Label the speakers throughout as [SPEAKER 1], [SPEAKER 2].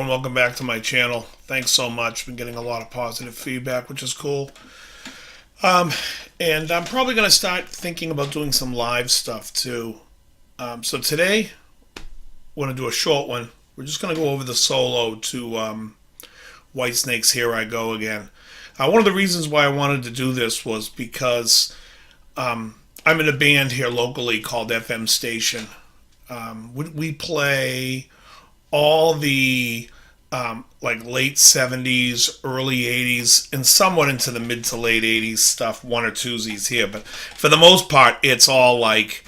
[SPEAKER 1] everyone. Welcome back to my channel. Thanks so much. Been getting a lot of positive feedback, which is cool. And I'm probably going to start thinking about doing some live stuff too. So today, we're going to do a short one. We're just going to go over the solo to Whitesnake's Here I Go Again. One of the reasons why I wanted to do this was because I'm in a band here locally called FM Station. We play all the like late 70s, early 80s, and somewhat into the mid to late 80s stuff, one or twosies here. But for the most part, it's all like,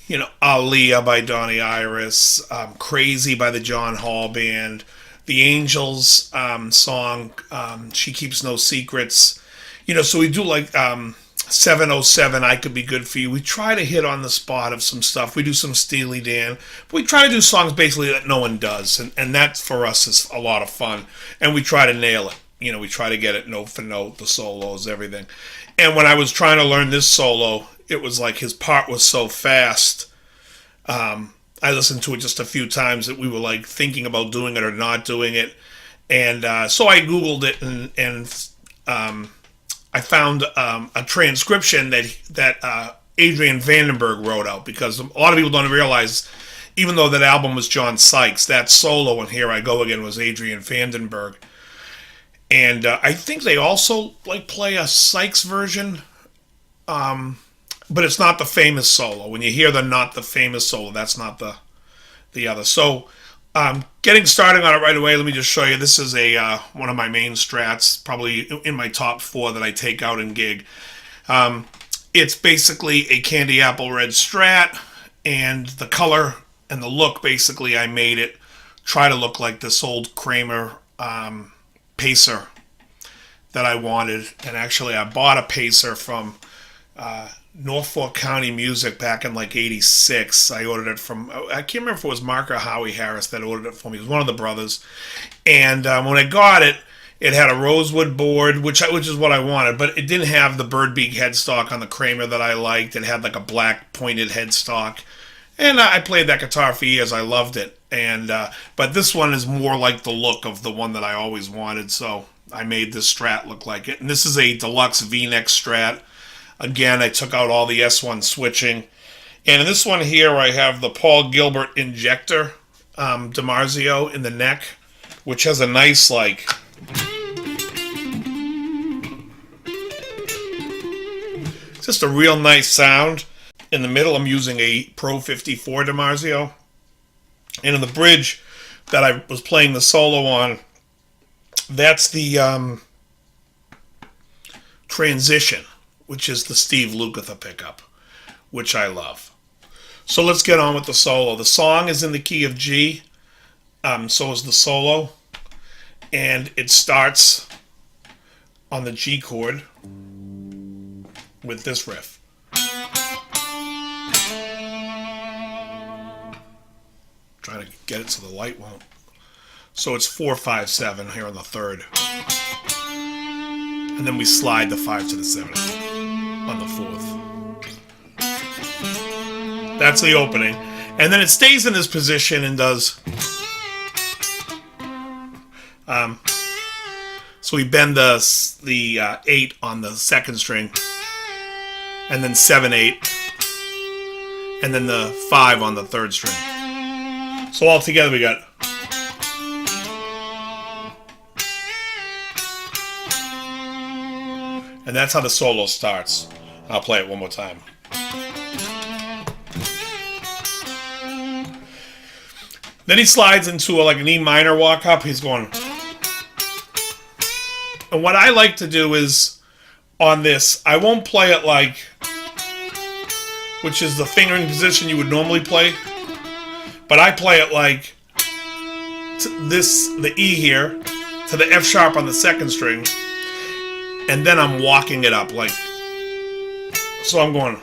[SPEAKER 1] you know, Aaliyah by Donnie Iris, Crazy by the John Hall Band, the Angels song, She Keeps No Secrets. You know, so we do like 707, I Could Be Good For You. We try to hit on the spot of some stuff. We do some Steely Dan. But we try to do songs basically that no one does. And that, for us, is a lot of fun. And we try to nail it. You know, we try to get it note for note, the solos, everything. And when I was trying to learn this solo, it was like his part was so fast. I listened to it just a few times that we were like thinking about doing it or not doing it. And so I Googled it and I found a transcription that Adrian Vandenberg wrote out, because a lot of people don't realize, even though that album was John Sykes, that solo in Here I Go Again was Adrian Vandenberg. And I think they also like play a Sykes version, but it's not the famous solo. When you hear the not the famous solo, that's not the other. So getting started on it right away, let me just show you. This is a one of my main strats, probably in my top 4 that I take out in gig. It's basically a candy apple red strat, and the color and the look, basically I made it try to look like this old Kramer Pacer that I wanted. And actually I bought a Pacer from Norfolk County Music back in like 86. I ordered it from, I can't remember if it was Mark or Howie Harris that ordered it for me. It was one of the brothers. And when I got it, it had a rosewood board, which is what I wanted, but it didn't have the bird beak headstock on the Kramer that I liked. It had like a black pointed headstock. And I played that guitar for years. I loved it. And but this one is more like the look of the one that I always wanted, so I made this strat look like it. And this is a deluxe V-neck strat. Again, I took out all the S1 switching. And in this one here, I have the Paul Gilbert Injector DiMarzio in the neck, which has a nice, like, just a real nice sound. In the middle, I'm using a Pro 54 DiMarzio. And in the bridge that I was playing the solo on, that's the Transition, which is the Steve Lukather pickup, which I love. So let's get on with the solo. The song is in the key of G, so is the solo, and it starts on the G chord with this riff. Trying to get it so the light won't. So it's 4, 5, 7 here on the third. And then we slide the 5 to the 7 on the 4th. That's the opening. And then it stays in this position and does... so we bend the 8 on the second string, and then 7, 8, and then the 5 on the third string. So all together we got... And that's how the solo starts. I'll play it one more time. Then he slides into like an E minor walk up. He's going... And what I like to do is, on this, I won't play it like... which is the fingering position you would normally play. But I play it like... the E here, to the F sharp on the second string. And then I'm walking it up, like, so I'm going.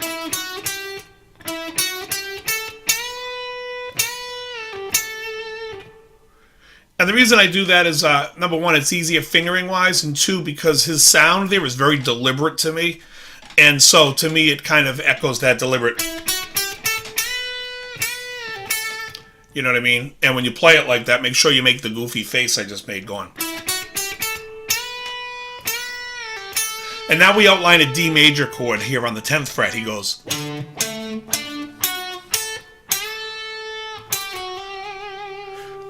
[SPEAKER 1] And the reason I do that is, number one, it's easier fingering-wise, and two, because his sound there is very deliberate to me. And so, to me, it kind of echoes that deliberate. You know what I mean? And when you play it like that, make sure you make the goofy face I just made going. And now we outline a D major chord here on the 10th fret. He goes.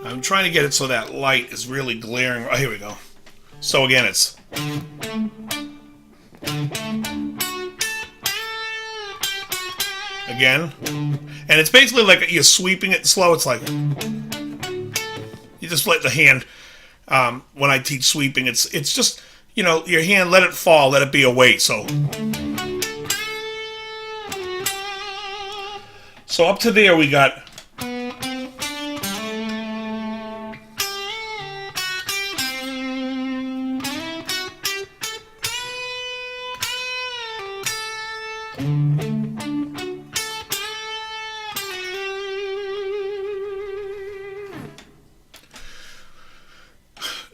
[SPEAKER 1] I'm trying to get it so that light is really glaring. Oh, here we go. So again, it's. Again. And it's basically like you're sweeping it slow. It's like. You just let the hand. When I teach sweeping, it's just, you know, your hand, let it fall, let it be a weight. So up to there we got.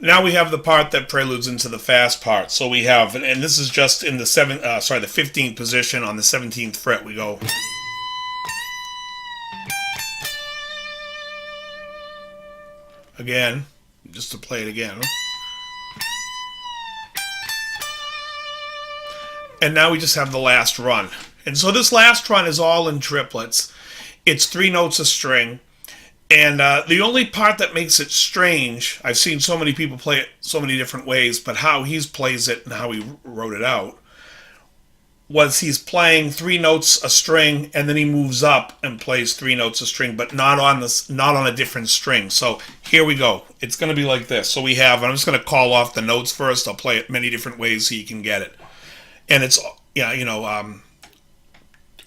[SPEAKER 1] Now we have the part that preludes into the fast part. So we have, and this is just in the 15th position on the 17th fret. We go. Again, just to play it again. And now we just have the last run. And so this last run is all in triplets. It's 3 notes a string. And the only part that makes it strange, I've seen so many people play it so many different ways, but how he plays it and how he wrote it out was he's playing 3 notes a string, and then he moves up and plays 3 notes a string, but not on a different string. So here we go. It's going to be like this. So we have, I'm just going to call off the notes first. I'll play it many different ways so you can get it. And it's, yeah, you know,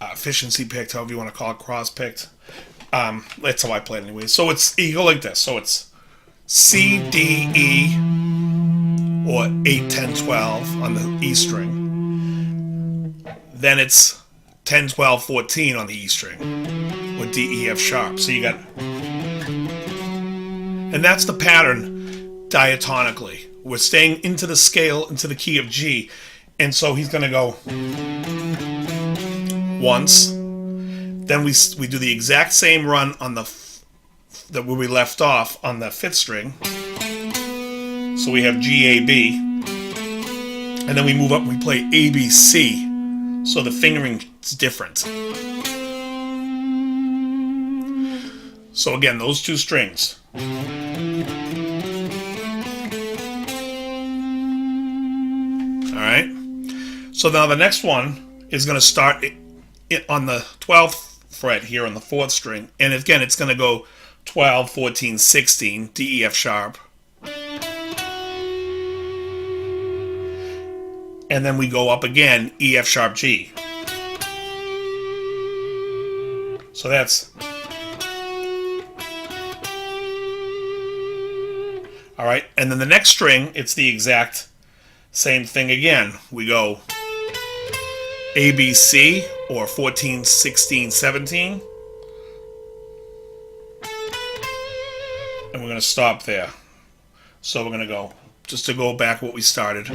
[SPEAKER 1] efficiency picked, however you want to call it, cross picked. That's how I play it anyway. So you go like this. So it's C, D, E, or 8, 10, 12 on the E string. Then it's 10, 12, 14 on the E string, or D, E, F sharp. So you got, and that's the pattern diatonically. We're staying into the scale, into the key of G, and so he's going to go once. Then we do the exact same run on where we left off on the 5th string. So we have G, A, B. And then we move up and we play A, B, C. So the fingering is different. So again, those 2 strings. Alright? So now the next one is going to start on the 12th fret here on the 4th string, and again it's going to go 12, 14, 16, D, E, F sharp, and then we go up again, E, F sharp, G. So that's all right. And then the next string, it's the exact same thing again. We go A, B, C, or 14, 16, 17. And we're going to stop there. So we're going to go, just to go back what we started.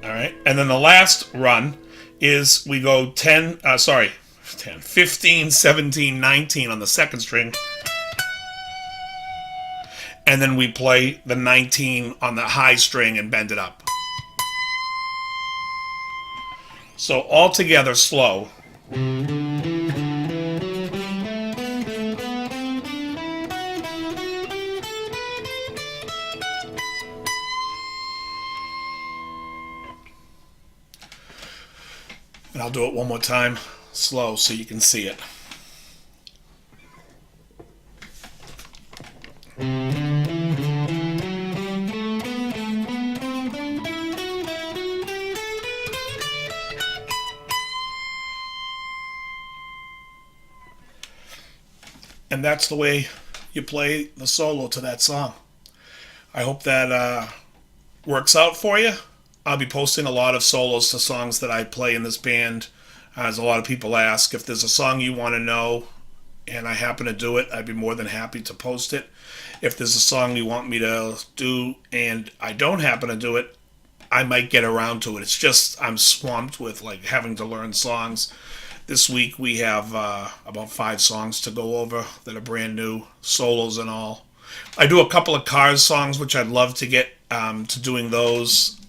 [SPEAKER 1] Alright, and then the last run is we go 15, 17, 19 on the 2nd string. And then we play the 19 on the high string and bend it up. So all together slow. And I'll do it one more time, slow, so you can see it. And that's the way you play the solo to that song. I hope that works out for you. I'll be posting a lot of solos to songs that I play in this band. As a lot of people ask, if there's a song you want to know and I happen to do it, I'd be more than happy to post it. If there's a song you want me to do and I don't happen to do it, I might get around to it. It's just I'm swamped with like having to learn songs. This week we have about 5 songs to go over that are brand new, solos and all. I do a couple of Cars songs, which I'd love to get to doing those.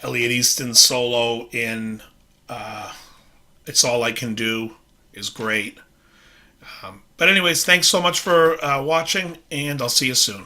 [SPEAKER 1] Elliot Easton's solo in It's All I Can Do is great. But anyways, thanks so much for watching, and I'll see you soon.